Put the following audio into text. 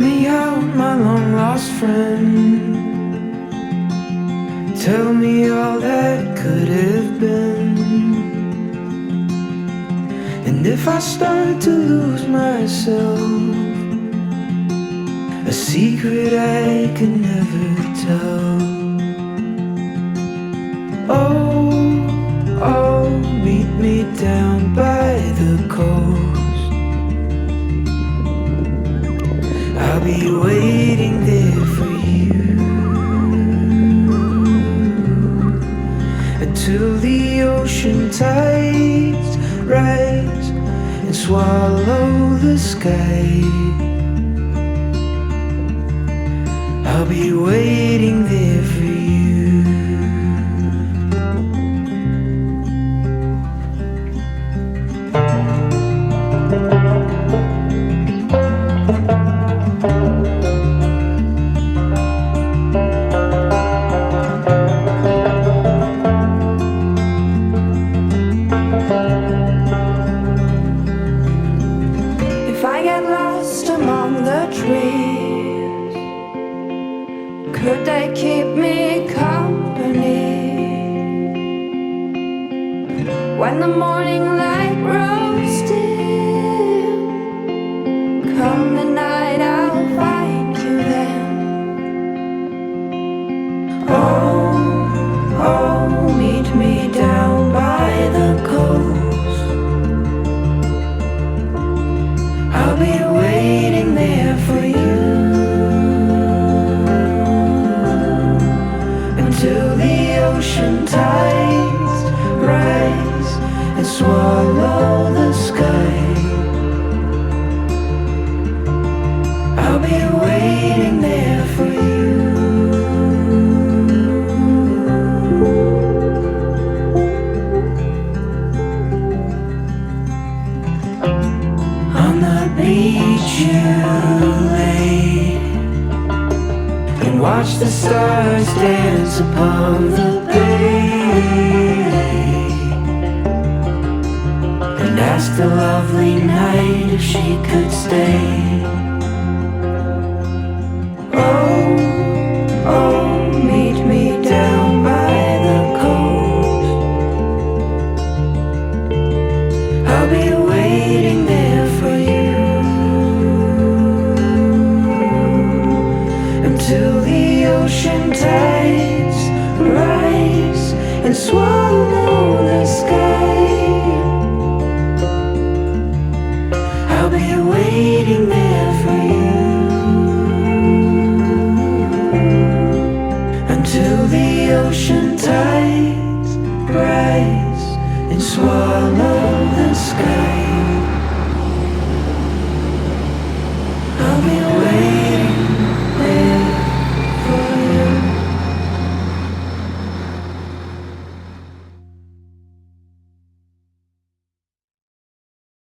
me out, my long lost friend. Tell me all that could have been. And if I start to lose myself, a secret I can never tell. Oh, meet me down by the coast. I'll be waiting there for you until the ocean tides rise and swallow the sky. I'll be waiting there for you. If I get lost among the trees, could they keep me company? When the morning light grows still, come the night I'll find you then. Oh, meet me down by the coast. I'll be waiting there for you until the ocean tides rise and swallow the sky. I'll be waiting there for you. On the beach you lay and watch the stars dance above the bay, and ask the lovely night if she could stay. Oh, meet me down by the coast. I'll be waiting there for you until the ocean tides rise and swallow the sky. I'll be waiting there for you until the ocean tides rise and swallow the sky.